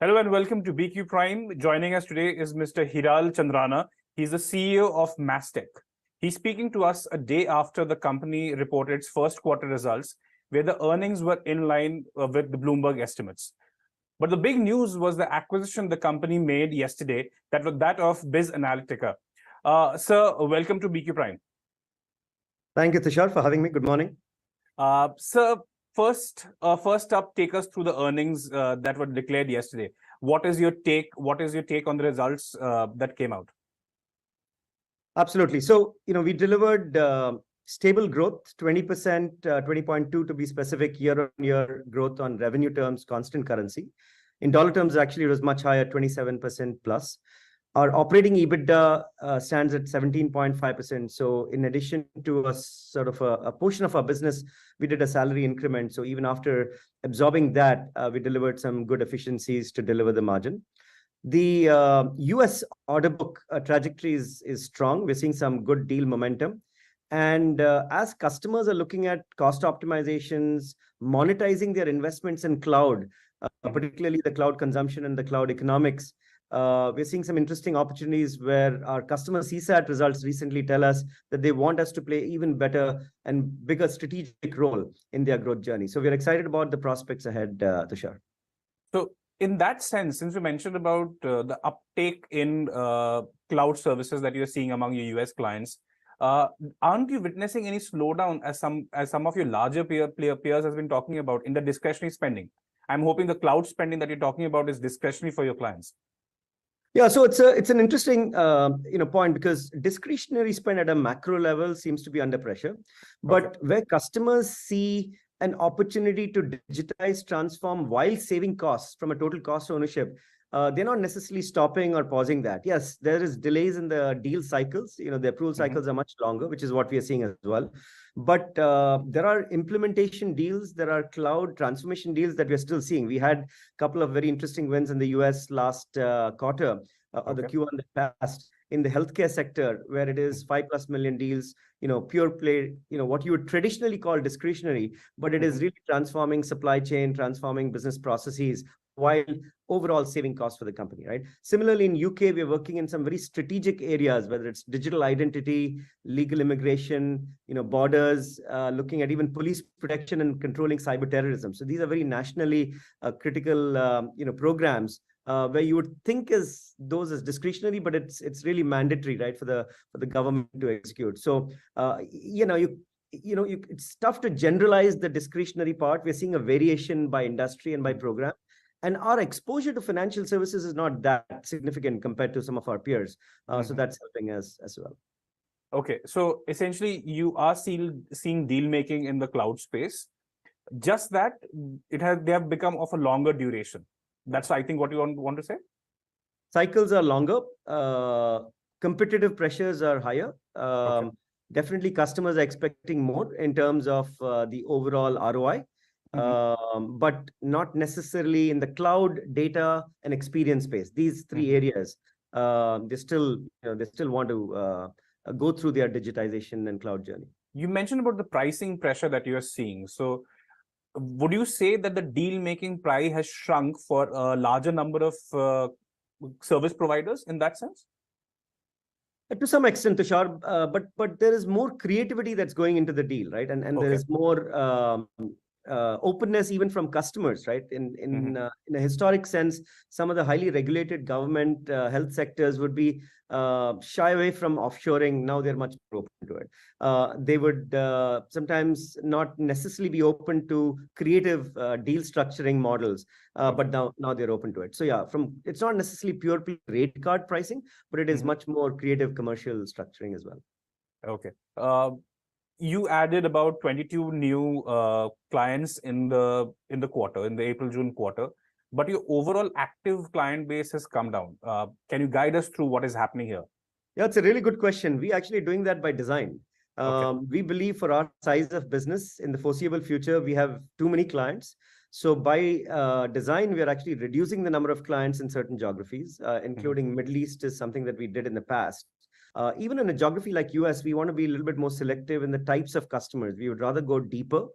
Hello and welcome to BQ Prime. Joining us today is Mr. Hiral Chandrana. He's the CEO of Mastek. He's speaking to us a day after the company reported its first quarter results, where the earnings were in line with the Bloomberg estimates. But the big news was the acquisition the company made yesterday, that was that of Biz Analytica. Sir, welcome to BQ Prime. Thank you, Tushar, for having me. Good morning. Sir, first up, take us through the earnings that were declared yesterday. What is your take? What is your take on the results that came out? Absolutely. So, we delivered stable growth, 20%, 20.2 to be specific, year-on-year growth on revenue terms, constant currency. In dollar terms, actually, it was much higher, 27% plus. Our operating EBITDA stands at 17.5%. So in addition to a sort of a portion of our business, we did a salary increment. So even after absorbing that, we delivered some good efficiencies to deliver the margin. The US order book trajectory is strong. We're seeing some good deal momentum. And as customers are looking at cost optimizations, monetizing their investments in cloud, particularly the cloud consumption and the cloud economics, we're seeing some interesting opportunities where our customer CSAT results recently tell us that they want us to play even better and bigger strategic role in their growth journey. So we're excited about the prospects ahead, Tushar. So in that sense, since you mentioned about the uptake in cloud services that you're seeing among your US clients, aren't you witnessing any slowdown as some of your larger peers has been talking about in the discretionary spending? I'm hoping the cloud spending that you're talking about is discretionary for your clients. Yeah, so it's an interesting point, because discretionary spend at a macro level seems to be under pressure, but where customers see an opportunity to digitize, transform while saving costs from a total cost ownership, they're not necessarily stopping or pausing that. Yes, there is delays in the deal cycles. The approval cycles are much longer, which is what we are seeing as well. But there are implementation deals, there are cloud transformation deals that we're still seeing. We had a couple of very interesting wins in the US last quarter, or the Q1 that passed, in the healthcare sector, where it is 5+ million deals, pure play, what you would traditionally call discretionary, but it is really transforming supply chain, transforming business processes, while overall saving costs for the company, right? Similarly, in UK, we're working in some very strategic areas, whether it's digital identity, legal immigration, borders, looking at even police protection and controlling cyber terrorism. So these are very nationally critical, programs where you would think those as discretionary, but it's really mandatory, right, for the government to execute. So it's tough to generalize the discretionary part. We're seeing a variation by industry and by program. And our exposure to financial services is not that significant compared to some of our peers. So that's helping us as well. Okay, so essentially you are seeing deal making in the cloud space, just that they have become of a longer duration. That's, I think, what you want to say? Cycles are longer. Competitive pressures are higher. Definitely customers are expecting more in terms of the overall ROI. But not necessarily in the cloud, data, and experience space. These three areas, they still want to go through their digitization and cloud journey. You mentioned about the pricing pressure that you are seeing. So would you say that the deal-making pie has shrunk for a larger number of service providers in that sense? To some extent, Tushar, but there is more creativity that's going into the deal, right? And there is more openness even from customers, right? In a historic sense, some of the highly regulated government health sectors would be shy away from offshoring. Now they're much more open to it. They would sometimes not necessarily be open to creative deal structuring models, but now they're open to it. So yeah, it's not necessarily pure rate card pricing, but it is much more creative commercial structuring as well. Okay. You added about 22 new clients in the quarter, in the April-June quarter, but your overall active client base has come down. Can you guide us through what is happening here? Yeah, it's a really good question. We're actually doing that by design. We believe for our size of business in the foreseeable future, we have too many clients. So by design, we are actually reducing the number of clients in certain geographies, including Middle East is something that we did in the past. Even in a geography like US, we want to be a little bit more selective in the types of customers. We would rather go deeper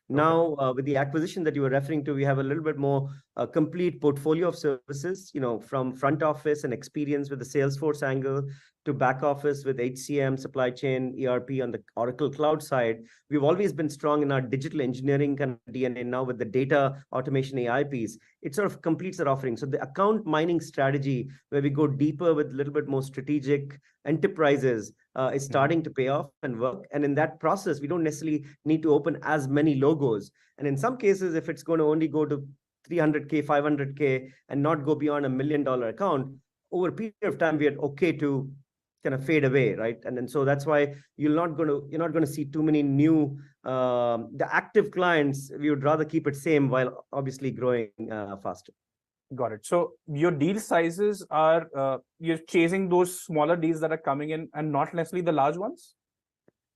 Now, with the acquisition that you were referring to, we have a little bit more complete portfolio of services, from front office and experience with the Salesforce angle to back office with HCM, supply chain, ERP on the Oracle Cloud side. We've always been strong in our digital engineering kind of DNA. Now with the data automation AI piece, it sort of completes our offering. So the account mining strategy, where we go deeper with a little bit more strategic enterprises, is starting to pay off and work. And in that process, we don't necessarily need to open as many logos. And in some cases, if it's going to only go to 300K, 500K, and not go beyond $1 million account, over a period of time, we are okay to kind of fade away, right? And then so that's why you're not going to see too many new the active clients. We would rather keep it same while obviously growing faster. Got it. So your deal sizes are you're chasing those smaller deals that are coming in and not necessarily the large ones?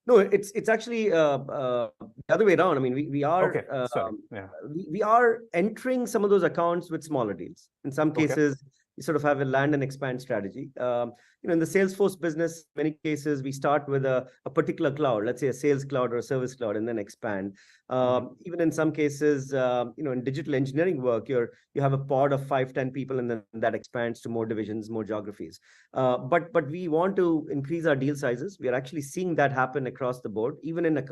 No, it's actually the other way around. I mean, we are we are entering some of those accounts with smaller deals. In some cases, we sort of have a land and expand strategy. In the Salesforce business, many cases we start with a particular cloud, let's say a sales cloud or a service cloud, and then expand. Even in some cases, in digital engineering work, you have a pod of 5-10 people, and then that expands to more divisions, more geographies. But we want to increase our deal sizes. We are actually seeing that happen across the board, even in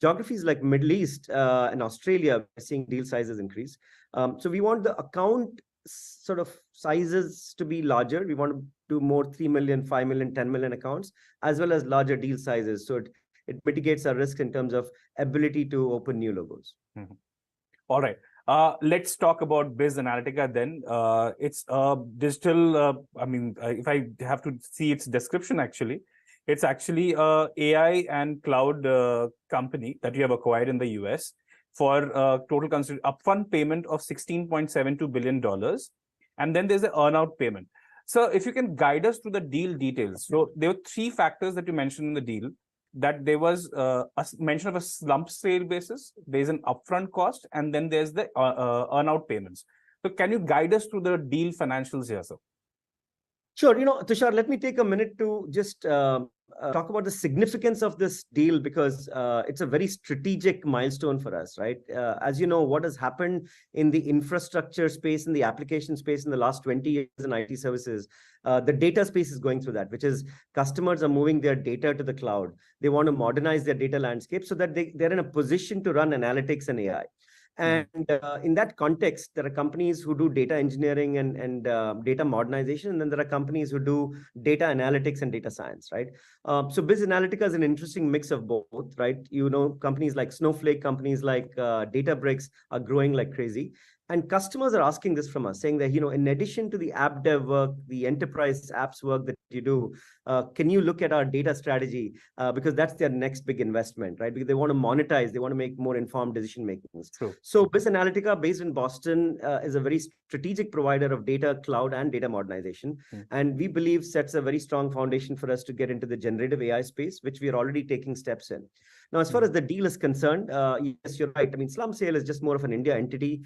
geographies like Middle East and Australia, we're seeing deal sizes increase. So we want the account sort of sizes to be larger. We want to do more 3 million, 5 million, 10 million accounts, as well as larger deal sizes. So it mitigates our risk in terms of ability to open new logos. All right. Let's talk about Biz Analytica then. It's a digital, if I have to see its description, actually, it's actually a AI and cloud company that you have acquired in the US for total upfront payment of $16.72 billion. And then there's the earnout payment. So if you can guide us through the deal details. So there were 3 factors that you mentioned in the deal, that there was a mention of a slump sale basis, there's an upfront cost, and then there's the earnout payments. So can you guide us through the deal financials here, sir? Sure. Tushar, let me take a minute to just talk about the significance of this deal, because it's a very strategic milestone for us, right? As you know, what has happened in the infrastructure space, in the application space in the last 20 years in IT services, the data space is going through that, which is customers are moving their data to the cloud. They want to modernize their data landscape so that they're in a position to run analytics and AI. And in that context, there are companies who do data engineering and data modernization, and then there are companies who do data analytics and data science, right? So Biz Analytica is an interesting mix of both, right? Companies like Snowflake, companies like Databricks are growing like crazy. And customers are asking this from us, saying that, in addition to the app dev work, the enterprise apps work that you do, can you look at our data strategy? Because that's their next big investment, right? Because they want to monetize, they want to make more informed decision makings. So Biz Analytica, based in Boston, is a very strategic provider of data, cloud, and data modernization. And we believe sets a very strong foundation for us to get into the generative AI space, which we are already taking steps in. Now, as far as the deal is concerned, yes, you're right. I mean, slump sale is just more of an India entity.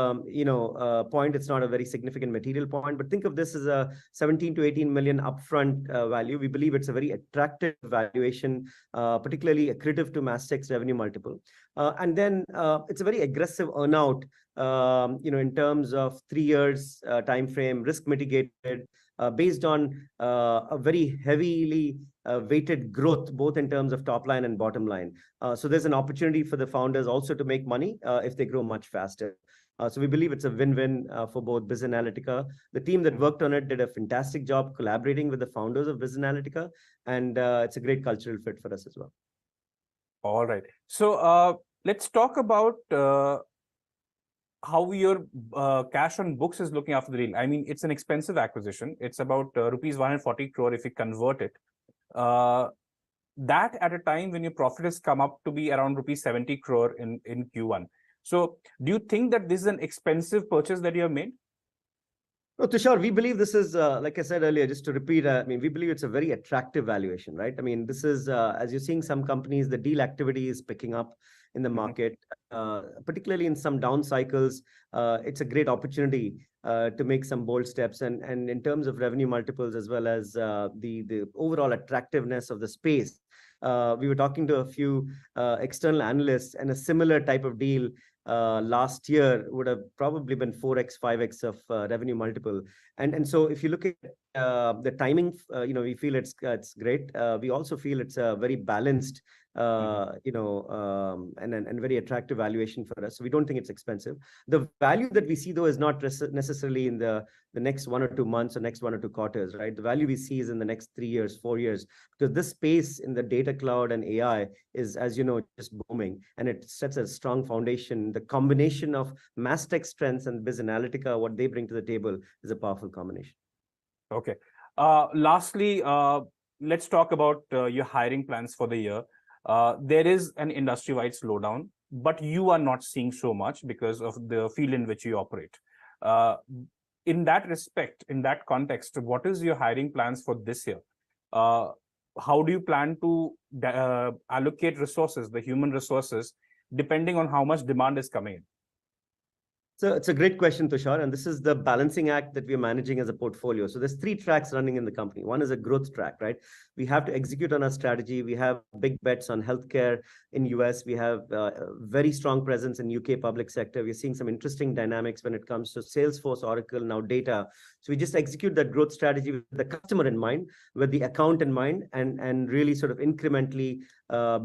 Point. It's not a very significant material point, but think of this as a 17 to 18 million upfront value. We believe it's a very attractive valuation, particularly accretive to Mastek's revenue multiple. And then it's a very aggressive earnout, in terms of 3 years time frame, risk mitigated, based on a very heavily weighted growth, both in terms of top line and bottom line. So there's an opportunity for the founders also to make money if they grow much faster. So we believe it's a win-win for both Biz Analytica. The team that worked on it did a fantastic job collaborating with the founders of Biz Analytica, and it's a great cultural fit for us as well. All right. So let's talk about how your cash on books is looking after the deal. I mean, it's an expensive acquisition. It's about rupees 140 crore if you convert it. That at a time when your profit has come up to be around rupees 70 crore in Q1. So do you think that this is an expensive purchase that you have made? No, Tushar, we believe this is, like I said earlier, just to repeat, we believe it's a very attractive valuation, right? I mean, this is, as you're seeing some companies, the deal activity is picking up in the market, particularly in some down cycles. It's a great opportunity to make some bold steps. And in terms of revenue multiples, as well as the overall attractiveness of the space, We were talking to a few external analysts, and a similar type of deal last year would have probably been 4x, 5x of revenue multiple. And so if you look at the timing, we feel it's great. We also feel it's a very balanced, and very attractive valuation for us. So we don't think it's expensive. The value that we see, though, is not necessarily in the next 1 or 2 months or next 1 or 2 quarters, right? The value we see is in the next 3 years, 4 years, because this space in the data cloud and AI is, as you know, just booming, and it sets a strong foundation. The combination of Mastek strengths and Biz Analytica, what they bring to the table, is a powerful combination. Okay. Lastly, let's talk about your hiring plans for the year. There is an industry-wide slowdown, but you are not seeing so much because of the field in which you operate. In that respect, in that context, what is your hiring plans for this year? How do you plan to allocate resources, the human resources, depending on how much demand is coming in? So it's a great question, Tushar, and this is the balancing act that we're managing as a portfolio. So there's 3 tracks running in the company. One is a growth track, right? We have to execute on our strategy. We have big bets on healthcare in US. We have very strong presence in UK public sector. We're seeing some interesting dynamics when it comes to Salesforce, Oracle, now data. So we just execute that growth strategy with the customer in mind, with the account in mind, and really sort of incrementally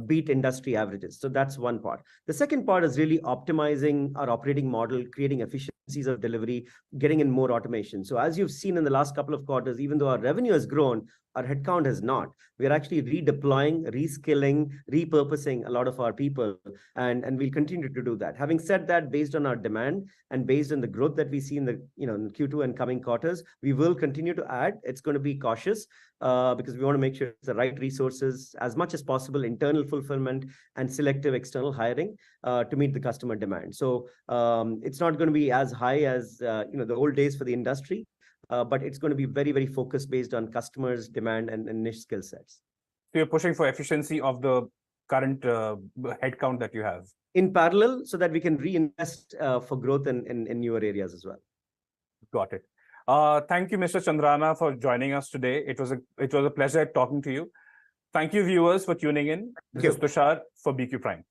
beat industry averages. So that's one part. The second part is really optimizing our operating model, creating efficiencies of delivery, getting in more automation. So as you've seen in the last couple of quarters, even though our revenue has grown, our headcount has not. We're actually redeploying, reskilling, repurposing a lot of our people, and we'll continue to do that. Having said that, based on our demand and based on the growth that we see in the in Q2 and coming quarters, we will continue to add. It's going to be cautious because we want to make sure it's the right resources, as much as possible, internal fulfillment and selective external hiring to meet the customer demand. So it's not going to be as high as the old days for the industry. But it's going to be very, very focused based on customers' demand and niche skill sets. So you're pushing for efficiency of the current headcount that you have? In parallel, so that we can reinvest for growth in newer areas as well. Got it. Thank you, Mr. Chandrana, for joining us today. It was a pleasure talking to you. Thank you, viewers, for tuning in. This is Tushar for BQ Prime.